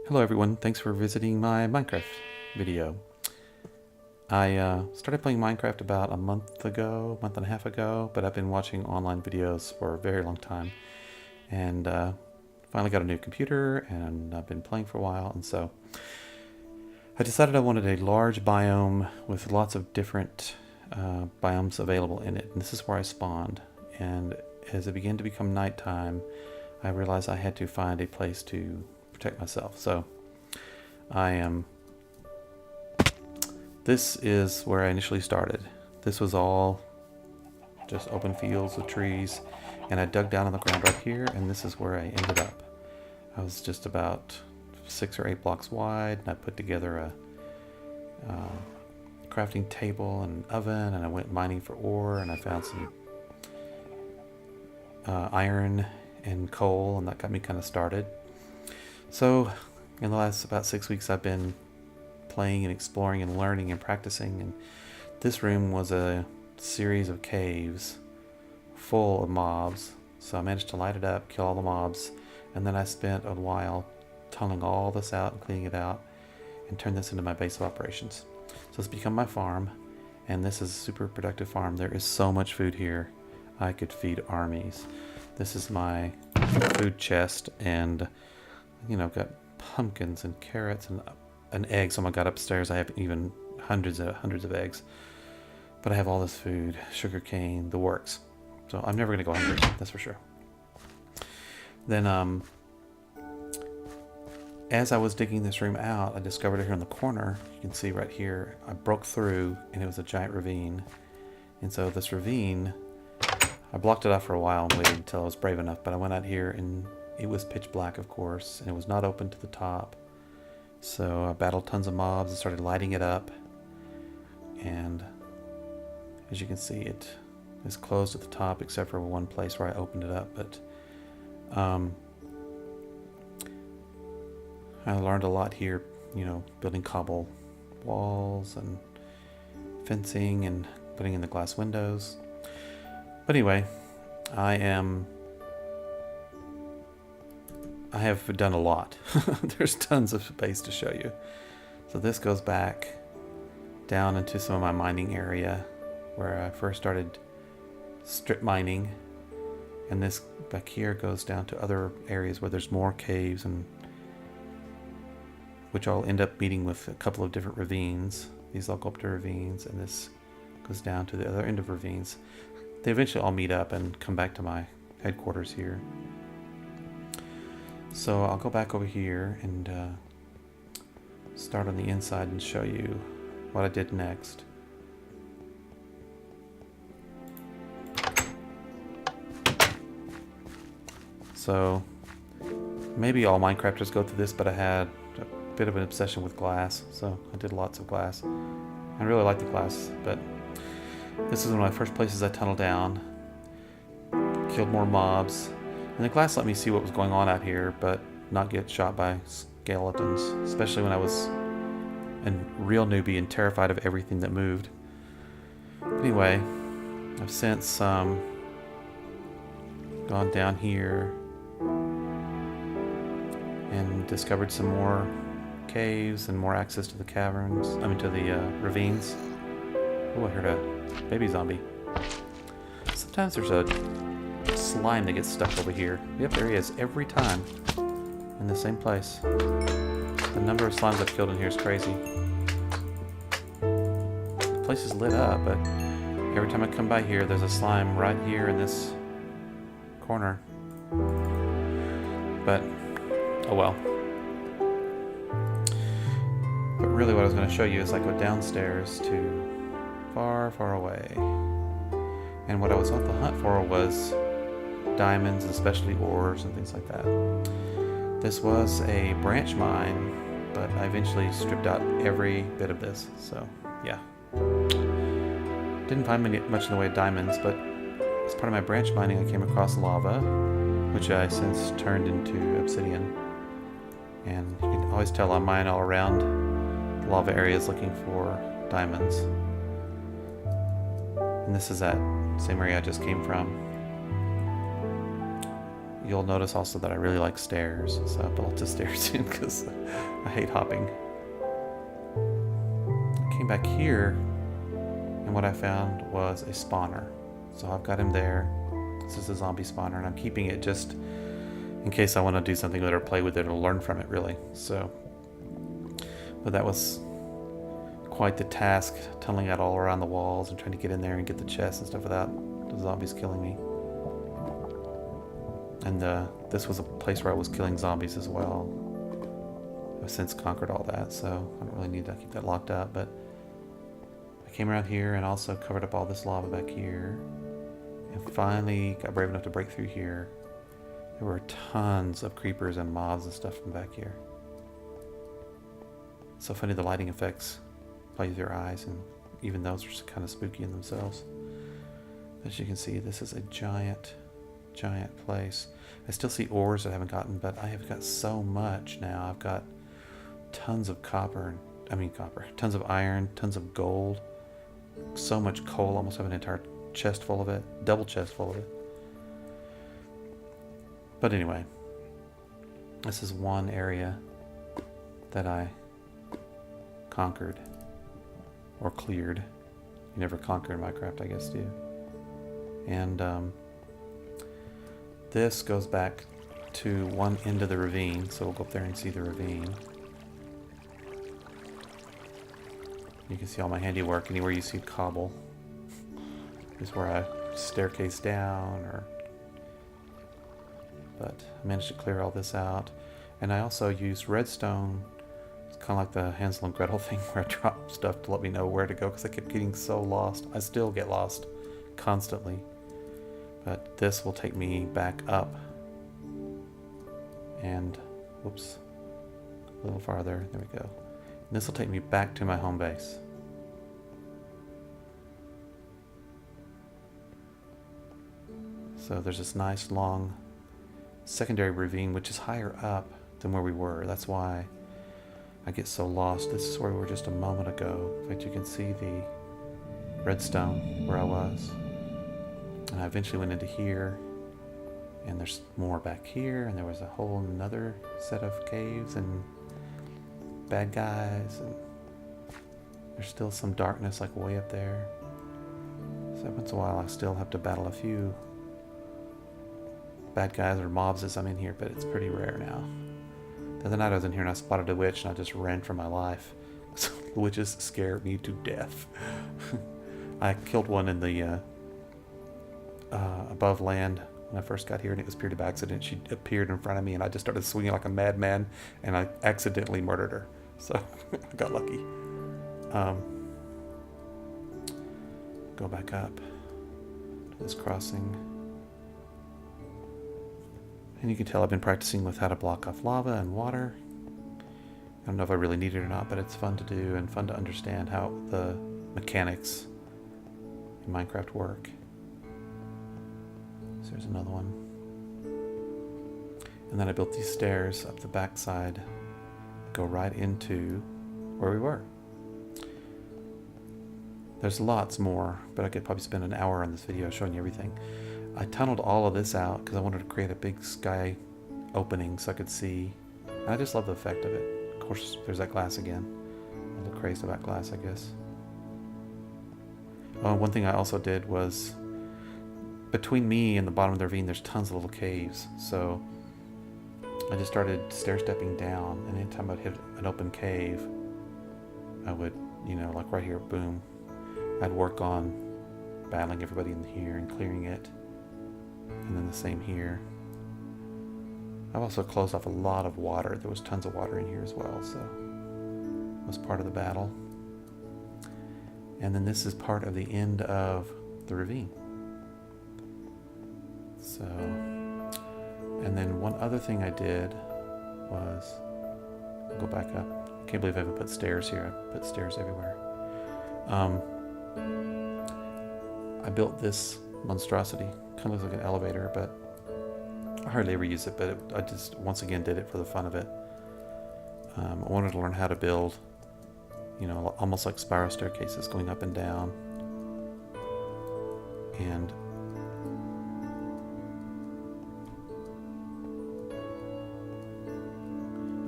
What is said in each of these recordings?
Hello everyone, thanks for visiting my Minecraft video. I started playing Minecraft about a month and a half ago, but I've been watching online videos for a very long time. And finally got a new computer and I've been playing for a while, and so I decided I wanted a large biome with lots of different biomes available in it. And this is where I spawned. And as it began to become nighttime, I realized I had to find a place to protect myself. So this is where I initially started. This was all just open fields with trees, and I dug down on the ground right here, and this is where I ended up. I was just about 6 or 8 blocks wide, and I put together a crafting table and an oven, and I went mining for ore, and I found some iron and coal, and that got me kind of started. So in the last about 6 weeks I've been playing and exploring and learning and practicing, and this room was a series of caves full of mobs. So I managed to light it up, kill all the mobs, and then I spent a while tunneling all this out and cleaning it out and turned this into my base of operations. So it's become my farm, and this is a super productive farm. There is so much food here. I could feed armies. This is my food chest, and I've got pumpkins and carrots and eggs. Oh my god, upstairs I have even hundreds of eggs. But I have all this food, sugar cane, the works. So I'm never gonna go hungry, that's for sure. Then as I was digging this room out, I discovered it here in the corner. You can see right here, I broke through and it was a giant ravine. And so this ravine, I blocked it off for a while and waited until I was brave enough, but I went out here and it was pitch black, of course, and it was not open to the top. So I battled tons of mobs and started lighting it up. And as you can see, it is closed at the top except for one place where I opened it up. But I learned a lot here, building cobble walls and fencing and putting in the glass windows. But anyway, I have done a lot. There's tons of space to show you. So this goes back down into some of my mining area where I first started strip mining, and this back here goes down to other areas where there's more caves, and which I'll end up meeting with a couple of different ravines. These all go up to ravines, and this goes down to the other end of ravines. They eventually all meet up and come back to my headquarters here. So I'll go back over here and start on the inside and show you what I did next. So maybe all Minecrafters go through this, but I had a bit of an obsession with glass, so I did lots of glass. I really like the glass, but this is one of my first places I tunneled down, killed more mobs. And the glass let me see what was going on out here, but not get shot by skeletons, especially when I was a real newbie and terrified of everything that moved. But anyway, I've since gone down here and discovered some more caves and more access to the caverns, to the ravines. Oh, I heard a baby zombie. Sometimes there's a slime that gets stuck over here. Yep, there he is every time in the same place. The number of slimes I've killed in here is crazy. The place is lit up, but every time I come by here there's a slime right here in this corner. But oh well. But really what I was going to show you is I go downstairs to far away, and what I was on the hunt for was diamonds and specialty ores and things like that. This was a branch mine, but I eventually stripped out every bit of this, so yeah. Didn't find much in the way of diamonds, but as part of my branch mining I came across lava, which I since turned into obsidian. And you can always tell I mine all around the lava areas looking for diamonds. And this is that same area I just came from. you'll notice also that I really like stairs, so I built the stairs in because I hate hopping. I came back here, and what I found was a spawner. So I've got him there. This is a zombie spawner, and I'm keeping it just in case I want to do something with it or play with it or learn from it, really. So, but that was quite the task, tunneling out all around the walls and trying to get in there and get the chests and stuff without the zombies killing me. And this was a place where I was killing zombies as well. I've since conquered all that, so I don't really need to keep that locked up. But I came around here and also covered up all this lava back here. And finally got brave enough to break through here. There were tons of creepers and mobs and stuff from back here. So funny, the lighting effects play with your eyes, and even those are kind of spooky in themselves. As you can see, this is a giant place. I still see ores I haven't gotten, but I have got so much now. I've got tons of tons of iron, tons of gold, so much coal, almost have an entire chest full of it, double chest full of it. But anyway, this is one area that I conquered or cleared. You never conquer in Minecraft, I guess, do you? And this goes back to one end of the ravine, so we'll go up there and see the ravine. You can see all my handiwork. Anywhere you see cobble is where I staircase down, but I managed to clear all this out. And I also used redstone. It's kind of like the Hansel and Gretel thing where I drop stuff to let me know where to go because I kept getting so lost. I still get lost constantly. But this will take me back up. And, whoops, a little farther. There we go. And this will take me back to my home base. So there's this nice long secondary ravine, which is higher up than where we were. That's why I get so lost. This is where we were just a moment ago. In fact, you can see the redstone where I was. And I eventually went into here, and there's more back here, and there was a whole another set of caves and bad guys, and there's still some darkness like way up there. So every once in a while I still have to battle a few bad guys or mobs as I'm in here, but it's pretty rare now. The other night I was in here and I spotted a witch and I just ran for my life. So the witches scared me to death. I killed one in the above land when I first got here, and it was purely by accident. She appeared in front of me and I just started swinging like a madman, and I accidentally murdered her. So I got lucky. Go back up to this crossing. And you can tell I've been practicing with how to block off lava and water. I don't know if I really need it or not, but it's fun to do and fun to understand how the mechanics in Minecraft work. So there's another one. And then I built these stairs up the backside, go right into where we were. There's lots more, but I could probably spend an hour on this video showing you everything. I tunneled all of this out because I wanted to create a big sky opening so I could see. And I just love the effect of it. Of course, there's that glass again. A little crazy about glass, I guess. Oh, one thing I also did was, between me and the bottom of the ravine, there's tons of little caves. So I just started stair-stepping down, and anytime I'd hit an open cave, I would, like right here, boom, I'd work on battling everybody in here and clearing it. And then the same here. I've also closed off a lot of water. There was tons of water in here as well, so it was part of the battle. And then this is part of the end of the ravine. So, and then one other thing I did was, go back up. I can't believe I haven't put stairs here. I put stairs everywhere. I built this monstrosity. Kind of looks like an elevator, but I hardly ever use it, but I just once again did it for the fun of it. I wanted to learn how to build, almost like spiral staircases going up and down. And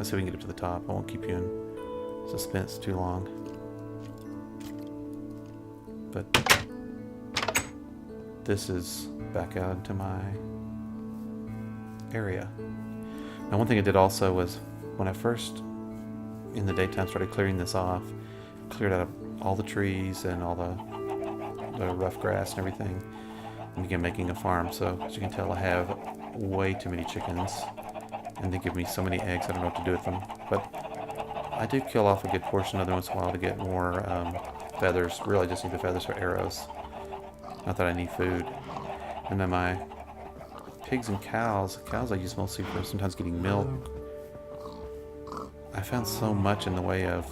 Let's see if we can get up to the top. I won't keep you in suspense too long. But this is back out into my area. Now, one thing I did also was when I first in the daytime started clearing this off, cleared out all the trees and all the rough grass and everything, and began making a farm. So as you can tell, I have way too many chickens, and they give me so many eggs I don't know what to do with them. But I do kill off a good portion every once in a while to get more feathers. Really, I just need the feathers for arrows. Not that I need food. And then my pigs and cows I use mostly for sometimes getting milk. I found so much in the way of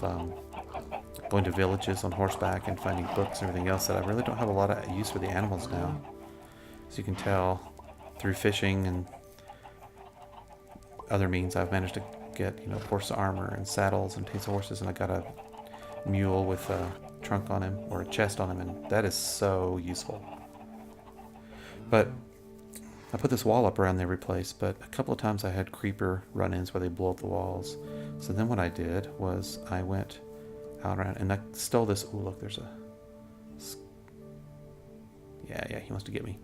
going to villages on horseback and finding books and everything else that I really don't have a lot of use for the animals now. As you can tell, through fishing and other means, I've managed to get, horse armor and saddles and tails of horses, and I got a mule with a trunk on him, or a chest on him, and that is so useful. But I put this wall up around there every place, but a couple of times I had creeper run-ins where they blow up the walls. So then what I did was I went out around, and I stole this. Oh, look, there's a... Yeah, he wants to get me.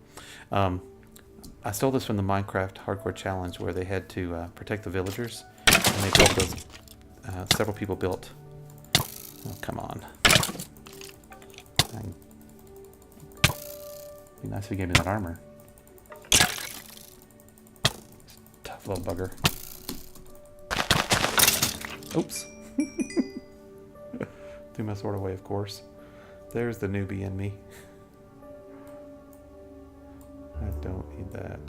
I stole this from the Minecraft Hardcore Challenge where they had to protect the villagers, and they built those... several people built... Oh, come on. It'd be nice if he gave me that armor. Tough little bugger. Oops. Threw my sword away, of course. There's the newbie in me. I don't need that.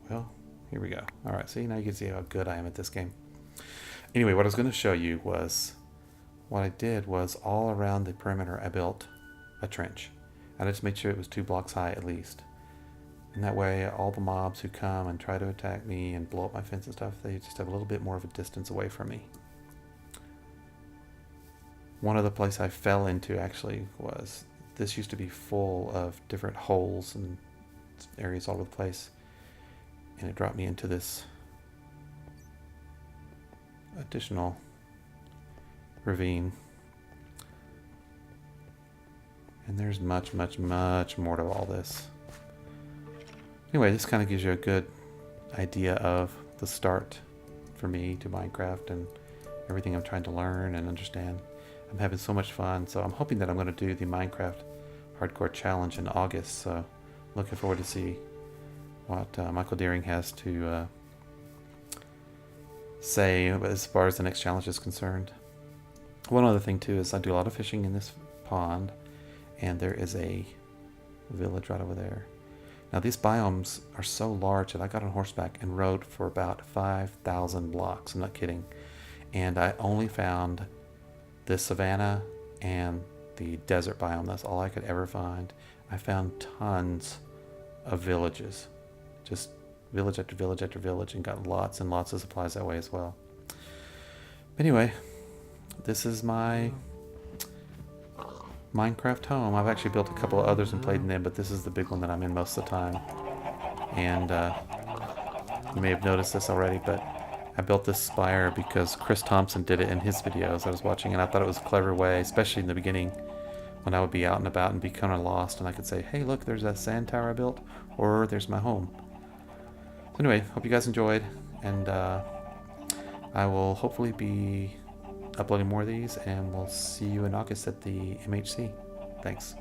Well, here we go. Alright, see, now you can see how good I am at this game. Anyway, what I was going to show you was, what I did was all around the perimeter I built a trench. I just made sure it was 2 blocks high at least. And that way all the mobs who come and try to attack me and blow up my fence and stuff, they just have a little bit more of a distance away from me. One other place I fell into actually was, this used to be full of different holes and areas all over the place. And it dropped me into this additional ravine. And there's much, much, much more to all this. Anyway, this kind of gives you a good idea of the start for me to Minecraft and everything I'm trying to learn and understand. I'm having so much fun, so I'm hoping that I'm going to do the Minecraft Hardcore Challenge in August. So looking forward to see what Michael Deering has to say as far as the next challenge is concerned. One other thing too is I do a lot of fishing in this pond, and there is a village right over there. Now these biomes are so large that I got on horseback and rode for about 5,000 blocks. I'm not kidding. And I only found the savanna and the desert biome. That's all I could ever find. I found tons of villages. Just village after village after village, and got lots and lots of supplies that way as well. Anyway, this is my Minecraft home. I've actually built a couple of others and played in them, but this is the big one that I'm in most of the time. And you may have noticed this already, but I built this spire because Chris Thompson did it in his videos I was watching, and I thought it was a clever way, especially in the beginning when I would be out and about and be kind of lost, and I could say, hey, look, there's that sand tower I built, or there's my home. So anyway, hope you guys enjoyed, and I will hopefully be uploading more of these, and we'll see you in August at the MHC. Thanks.